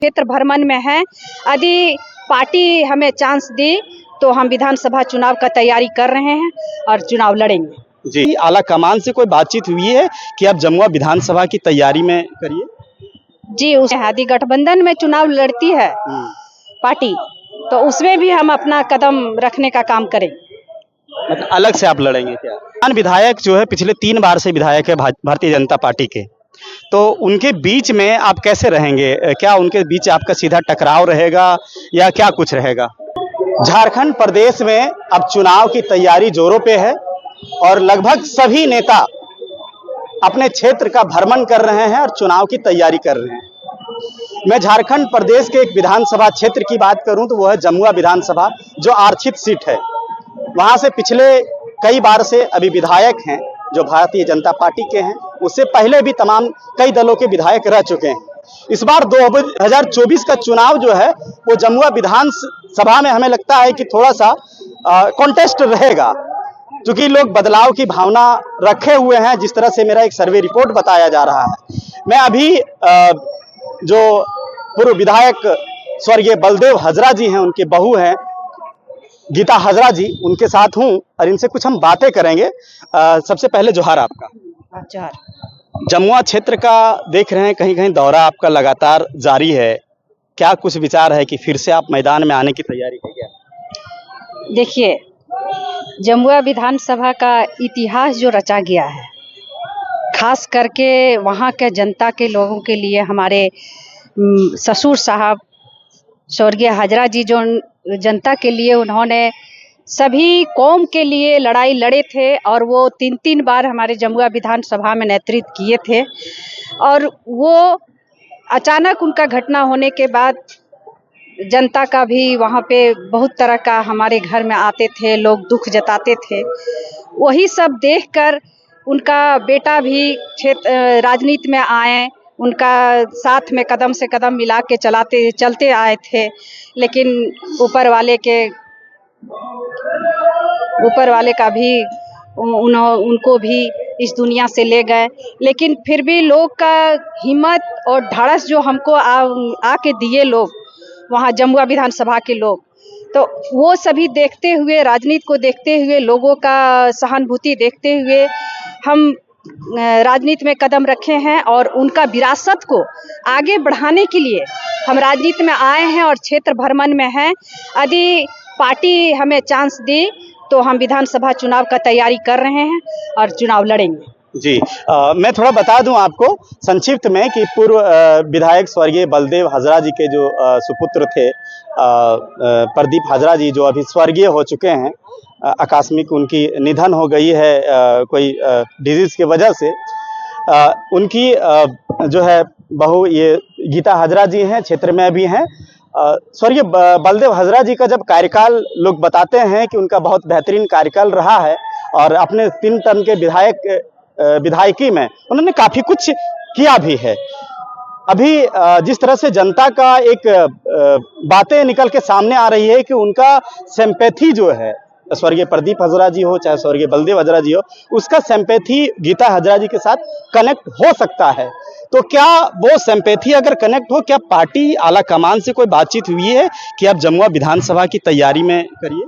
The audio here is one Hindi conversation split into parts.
क्षेत्र भ्रमण में है। यदि पार्टी हमें चांस दी तो हम विधानसभा चुनाव का तैयारी कर रहे हैं और चुनाव लड़ेंगे। जी, आला कमान से कोई बातचीत हुई है कि आप जमुआ विधानसभा की तैयारी में करिए? जी, उस यदि गठबंधन में चुनाव लड़ती है पार्टी तो उसमें भी हम अपना कदम रखने का काम करेंगे। मतलब अलग से आप लड़ेंगे क्या? विधायक जो है पिछले 3 बार से विधायक है भारतीय जनता पार्टी के, तो उनके बीच में आप कैसे रहेंगे? क्या उनके बीच आपका सीधा टकराव रहेगा या क्या कुछ रहेगा? झारखंड प्रदेश में अब चुनाव की तैयारी जोरों पे है और लगभग सभी नेता अपने क्षेत्र का भ्रमण कर रहे हैं और चुनाव की तैयारी कर रहे हैं। मैं झारखंड प्रदेश के एक विधानसभा क्षेत्र की बात करूं तो वह है जमुआ विधानसभा, जो आरक्षित सीट है। वहां से पिछले कई बार से अभी विधायक हैं जो भारतीय जनता पार्टी के हैं, उससे पहले भी तमाम कई दलों के विधायक रह चुके हैं। इस बार 2024 का चुनाव जो है वो जमुआ विधानसभा में हमें लगता है कि थोड़ा सा कॉन्टेस्ट रहेगा, क्योंकि लोग बदलाव की भावना रखे हुए हैं, जिस तरह से मेरा एक सर्वे रिपोर्ट बताया जा रहा है। मैं अभी जो पूर्व विधायक स्वर्गीय बलदेव हाजरा जी हैं, उनके बहू हैं गीता हाजरा जी, उनके साथ हूं और इनसे कुछ हम बातें करेंगे। सबसे पहले जोहार आपका। जोहार। जमुआ क्षेत्र का देख रहे हैं कहीं कहीं दौरा आपका लगातार जारी है, क्या कुछ विचार है कि फिर से आप मैदान में आने की तैयारी है क्या? देखिए, जमुआ विधानसभा का इतिहास जो रचा गया है, खास करके वहाँ के जनता के लोगों के लिए हमारे ससुर साहब स्वर्गीय हाजरा जी जो जनता के लिए उन्होंने सभी कौम के लिए लड़ाई लड़े थे और वो 3 बार हमारे जमुआ विधानसभा में नेतृत्व किए थे। और वो अचानक उनका घटना होने के बाद जनता का भी वहाँ पे बहुत तरह का हमारे घर में आते थे, लोग दुख जताते थे। वही सब देखकर उनका बेटा भी राजनीति में आए, उनका साथ में कदम से कदम मिला के चलते आए थे, लेकिन ऊपर वाले का भी उनको भी इस दुनिया से ले गए। लेकिन फिर भी लोग का हिम्मत और ढाढ़स जो हमको आके दिए लोग, वहाँ जमुआ विधानसभा के लोग, तो वो सभी देखते हुए, राजनीति को देखते हुए, लोगों का सहानुभूति देखते हुए हम राजनीति में कदम रखे हैं और उनका विरासत को आगे बढ़ाने के लिए हम राजनीति में आए हैं और क्षेत्र भ्रमण में हैं। यदि पार्टी हमें चांस दी तो हम विधानसभा चुनाव का तैयारी कर रहे हैं और चुनाव लड़ेंगे। जी, मैं थोड़ा बता दूं आपको संक्षिप्त में कि पूर्व विधायक स्वर्गीय बलदेव हाजरा जी के जो सुपुत्र थे प्रदीप हाजरा जी, जो अभी स्वर्गीय हो चुके हैं, आकस्मिक उनकी निधन हो गई है कोई डिजीज की वजह से। उनकी जो है बहू ये गीता हाजरा जी हैं, क्षेत्र में भी हैं। स्वर्गीय बलदेव हाजरा जी का जब कार्यकाल लोग बताते हैं कि उनका बहुत बेहतरीन कार्यकाल रहा है और अपने 3 टर्म के विधायकी में उन्होंने काफी कुछ किया भी है। अभी जिस तरह से जनता का एक बातें निकल के सामने आ रही है कि उनका सिंपैथी जो है, स्वर्गीय प्रदीप हाजरा जी हो चाहे स्वर्गीय बलदेव हाजरा जी हो, उसका सिंपैथी गीता हाजरा जी के साथ कनेक्ट हो सकता है। तो क्या वो सिंपैथी अगर कनेक्ट हो, क्या पार्टी आला कमान से कोई बातचीत हुई है कि आप जमुआ विधानसभा की तैयारी में करिए?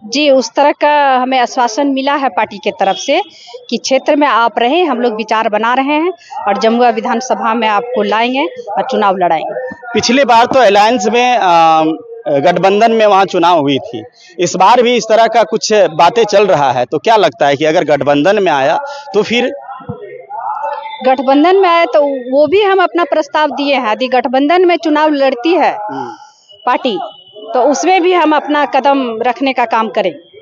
जी, उस तरह का हमें आश्वासन मिला है पार्टी के तरफ से कि क्षेत्र में आप रहें, हम लोग विचार बना रहे हैं और जमुआ विधानसभा में आपको लाएंगे और चुनाव लड़ाएंगे। पिछली बार तो अलायंस में गठबंधन में वहां चुनाव हुई थी, इस बार भी इस तरह का कुछ बातें चल रहा है, तो क्या लगता है कि अगर गठबंधन में आया तो फिर? गठबंधन में आए तो वो भी हम अपना प्रस्ताव दिए हैं। यदि गठबंधन में चुनाव लड़ती है पार्टी तो उसमें भी हम अपना कदम रखने का काम करेंगे।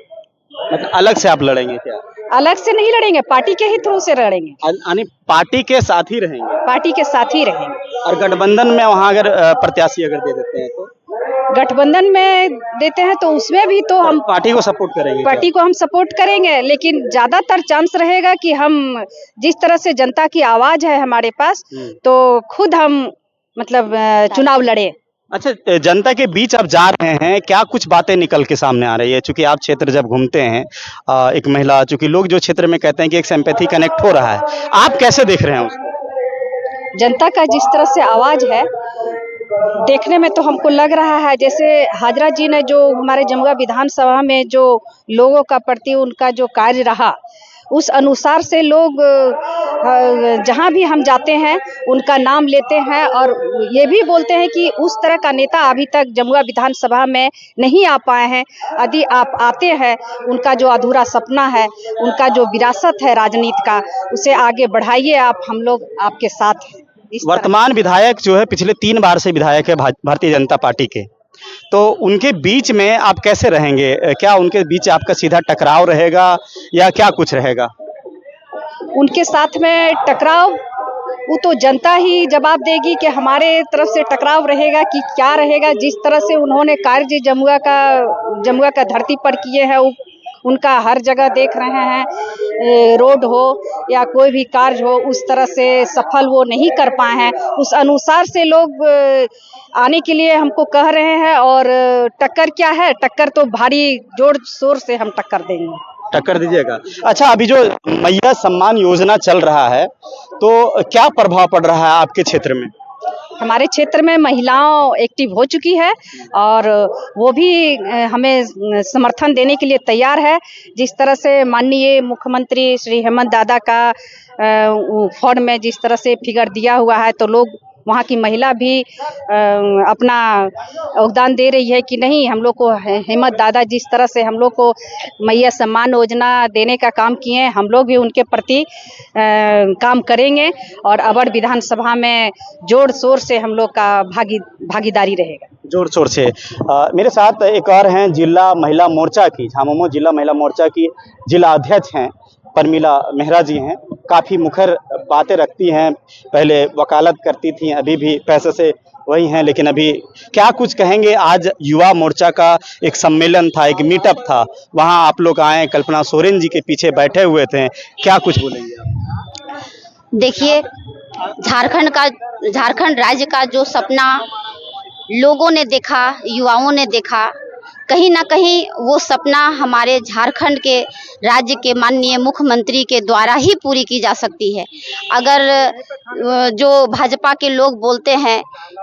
मतलब अलग से आप लड़ेंगे क्या? अलग से नहीं लड़ेंगे, पार्टी के ही थ्रू से लड़ेंगे। यानी पार्टी के साथ ही रहेंगे? पार्टी के साथ ही रहेंगे। और गठबंधन में वहां अगर प्रत्याशी अगर दे देते हैं तो? गठबंधन में देते हैं तो उसमें भी तो हम पार्टी को सपोर्ट करेंगे। पार्टी को हम सपोर्ट करेंगे, लेकिन ज्यादातर चांस रहेगा कि हम जिस तरह से जनता की आवाज है हमारे पास, तो खुद हम मतलब चुनाव लड़े। अच्छा, जनता के बीच आप जा रहे हैं, क्या कुछ बातें निकल के सामने आ रही है? चूंकि आप क्षेत्र जब घूमते हैं, एक महिला, चूंकि लोग जो क्षेत्र में कहते हैं कि एक सिंपैथी कनेक्ट हो रहा है, आप कैसे देख रहे हैं उसको? जनता का जिस तरह से आवाज है देखने में तो हमको लग रहा है जैसे हाजरा जी ने जो हमारे जमुआ विधानसभा में जो लोगों का प्रति उनका जो कार्य रहा, उस अनुसार से लोग जहाँ भी हम जाते हैं उनका नाम लेते हैं और ये भी बोलते हैं कि उस तरह का नेता अभी तक जमुआ विधानसभा में नहीं आ पाए हैं। यदि आप आते हैं, उनका जो अधूरा सपना है, उनका जो विरासत है राजनीति का, उसे आगे बढ़ाइए आप, हम लोग आपके साथ हैं। इस तरह वर्तमान विधायक जो है पिछले 3 बार से विधायक है भारतीय जनता पार्टी के, तो उनके बीच में आप कैसे रहेंगे? क्या उनके बीच आपका सीधा टकराव रहेगा या क्या कुछ रहेगा? उनके साथ में टकराव वो तो जनता ही जवाब देगी कि हमारे तरफ से टकराव रहेगा कि क्या रहेगा। जिस तरह से उन्होंने कार्य जमुआ का धरती पर किए हैं, उनका हर जगह देख रहे हैं, रोड हो या कोई भी कार्य हो, उस तरह से सफल वो नहीं कर पाए हैं। उस अनुसार से लोग आने के लिए हमको कह रहे हैं और टक्कर क्या है, टक्कर तो भारी जोर शोर से हम टक्कर देंगे। टक्कर दीजिएगा। अच्छा, अभी जो मैया सम्मान योजना चल रहा है, तो क्या प्रभाव पड़ रहा है आपके क्षेत्र में? हमारे क्षेत्र में महिलाओं एक्टिव हो चुकी है और वो भी हमें समर्थन देने के लिए तैयार है। जिस तरह से माननीय मुख्यमंत्री श्री हेमंत दादा का फंड में जिस तरह से फिगर दिया हुआ है, तो लोग वहाँ की महिला भी अपना योगदान दे रही है कि नहीं, हम लोग को हेमंत दादा जिस तरह से हम लोग को मैया सम्मान योजना देने का काम किए हैं, हम लोग भी उनके प्रति काम करेंगे और अवर विधानसभा में जोर शोर से हम लोग का भागीदारी रहेगा। जोर शोर से। मेरे साथ एक और हैं जिला महिला मोर्चा की, झामुमो जिला महिला मोर्चा की जिला अध्यक्ष हैं परमिला मेहरा जी हैं। काफ़ी मुखर बातें रखती हैं, पहले वकालत करती थी, अभी भी पैसे से वही हैं, लेकिन अभी क्या कुछ कहेंगे? आज युवा मोर्चा का एक सम्मेलन था, एक मीटअप था, वहाँ आप लोग आए, कल्पना सोरेन जी के पीछे बैठे हुए थे, क्या कुछ बोलेंगे आप? देखिए, झारखंड राज्य का जो सपना लोगों ने देखा, युवाओं ने देखा, कहीं ना कहीं वो सपना हमारे झारखंड के राज्य के माननीय मुख्यमंत्री के द्वारा ही पूरी की जा सकती है। अगर जो भाजपा के लोग बोलते हैं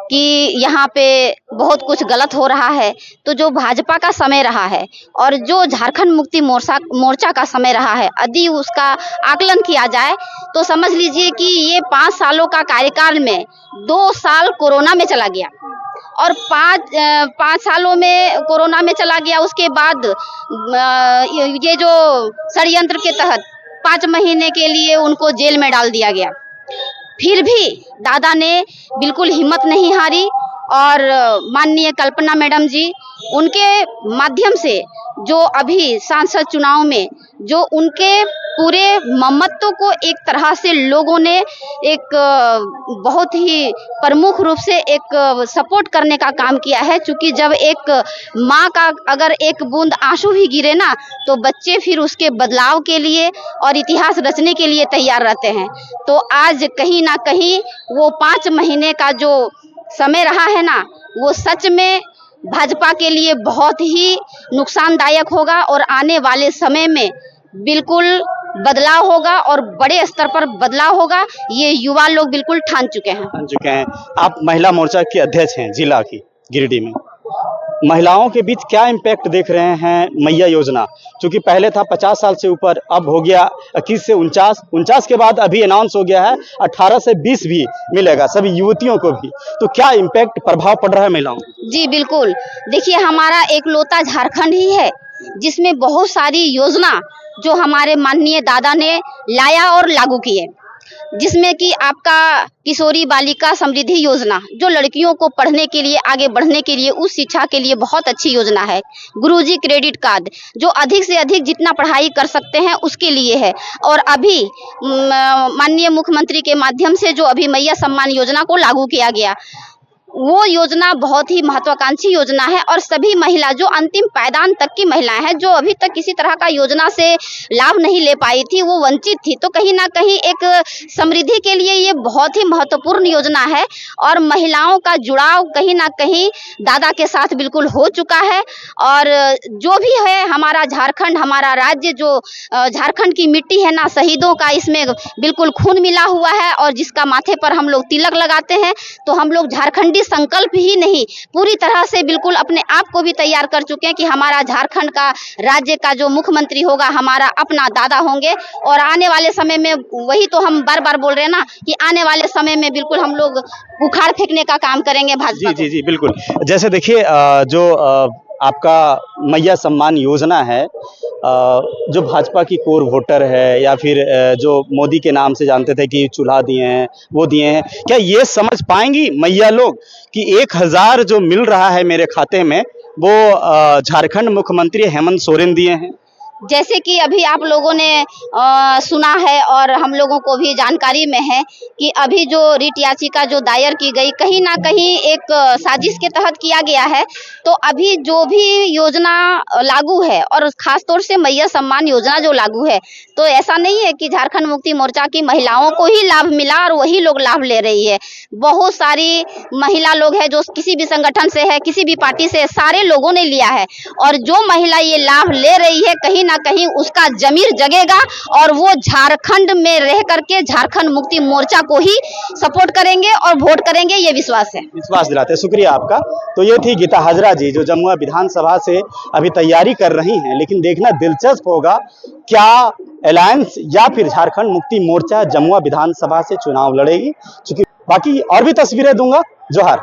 कि यहाँ पे बहुत कुछ गलत हो रहा है, तो जो भाजपा का समय रहा है और जो झारखंड मुक्ति मोर्चा का समय रहा है, यदि उसका आकलन किया जाए तो समझ लीजिए कि ये 5 सालों का कार्यकाल में 2 साल कोरोना में चला गया और 5 सालों में कोरोना में चला गया। उसके बाद ये जो षड्यंत्र के तहत 5 महीने के लिए उनको जेल में डाल दिया गया। फिर भी दादा ने बिल्कुल हिम्मत नहीं हारी और माननीय कल्पना मैडम जी, उनके माध्यम से जो अभी सांसद चुनाव में जो उनके पूरे ममत्व को एक तरह से लोगों ने एक बहुत ही प्रमुख रूप से एक सपोर्ट करने का काम किया है। क्योंकि जब एक माँ का अगर एक बूंद आंसू भी गिरे ना, तो बच्चे फिर उसके बदलाव के लिए और इतिहास रचने के लिए तैयार रहते हैं। तो आज कहीं ना कहीं वो 5 महीने का जो समय रहा है ना, वो सच में भाजपा के लिए बहुत ही नुकसानदायक होगा और आने वाले समय में बिल्कुल बदलाव होगा और बड़े स्तर पर बदलाव होगा। ये युवा लोग बिल्कुल ठान चुके हैं। आप महिला मोर्चा की अध्यक्ष हैं जिला की गिरिडीह में, महिलाओं के बीच क्या इम्पैक्ट देख रहे हैं मैया योजना? क्योंकि पहले था 50 साल से ऊपर, अब हो गया 21 से 49 के बाद अभी अनाउंस हो गया है 18 से 20 भी मिलेगा सभी युवतियों को भी। तो क्या इम्पैक्ट प्रभाव पड़ रहा है महिलाओं? जी बिल्कुल, देखिए हमारा एकलौता झारखंड ही है जिसमें बहुत सारी योजना जो हमारे माननीय दादा ने लाया और लागू किए, जिसमें कि आपका किशोरी बालिका समृद्धि योजना जो लड़कियों को पढ़ने के लिए, आगे बढ़ने के लिए, उस शिक्षा के लिए बहुत अच्छी योजना है। गुरुजी क्रेडिट कार्ड जो अधिक से अधिक जितना पढ़ाई कर सकते हैं उसके लिए है। और अभी माननीय मुख्यमंत्री के माध्यम से जो अभी मैया सम्मान योजना को लागू किया गया, वो योजना बहुत ही महत्वाकांक्षी योजना है और सभी महिला जो अंतिम पायदान तक की महिलाएं हैं, जो अभी तक किसी तरह का योजना से लाभ नहीं ले पाई थी, वो वंचित थी, तो कहीं ना कहीं एक समृद्धि के लिए ये बहुत ही महत्वपूर्ण योजना है। और महिलाओं का जुड़ाव कहीं ना कहीं दादा के साथ बिल्कुल हो चुका है। और जो भी है हमारा झारखंड, हमारा राज्य, जो झारखंड की मिट्टी है ना, शहीदों का इसमें बिल्कुल खून मिला हुआ है और जिसका माथे पर हम लोग तिलक लगाते हैं, तो हम लोग झारखंडी संकल्प ही नहीं, पूरी तरह से बिल्कुल अपने आप को भी तैयार कर चुके हैं कि हमारा झारखंड का राज्य का जो मुख्यमंत्री होगा हमारा अपना दादा होंगे। और आने वाले समय में वही तो हम बार बार बोल रहे हैं ना कि आने वाले समय में बिल्कुल हम लोग उखाड़ फेंकने का काम करेंगे भाजपा जी जी जी बिल्कुल। जैसे देखिए जो आपका मैया सम्मान योजना है, जो भाजपा की कोर वोटर है या फिर जो मोदी के नाम से जानते थे कि चूल्हा दिए हैं वो दिए हैं, क्या ये समझ पाएंगी मैया लोग कि 1000 जो मिल रहा है मेरे खाते में वो झारखंड मुख्यमंत्री हेमंत सोरेन दिए हैं? जैसे कि अभी आप लोगों ने सुना है और हम लोगों को भी जानकारी में है कि अभी जो रिट याचिका जो दायर की गई कहीं ना कहीं एक साजिश के तहत किया गया है। तो अभी जो भी योजना लागू है और खासतौर से मैया सम्मान योजना जो लागू है, तो ऐसा नहीं है कि झारखंड मुक्ति मोर्चा की महिलाओं को ही लाभ मिला और वही लोग लाभ ले रही है। बहुत सारी महिला लोग हैं जो किसी भी संगठन से है, किसी भी पार्टी से, सारे लोगों ने लिया है। और जो महिला ये लाभ ले रही है कहीं ना कहीं उसका जमीर जगेगा और वो झारखंड में रह करके झारखंड मुक्ति मोर्चा को ही सपोर्ट करेंगे और वोट करेंगे, ये विश्वास है। विश्वास दिलाते हैं, शुक्रिया आपका। तो ये थी गीता हाजरा जी जो जमुआ विधानसभा से अभी तैयारी कर रही हैं, लेकिन देखना दिलचस्प होगा क्या अलायंस या फिर झारखंड मुक्ति मोर्चा जमुआ विधानसभा से चुनाव लड़ेगी। चूंकि बाकी और भी तस्वीरें दूंगा। जोहार।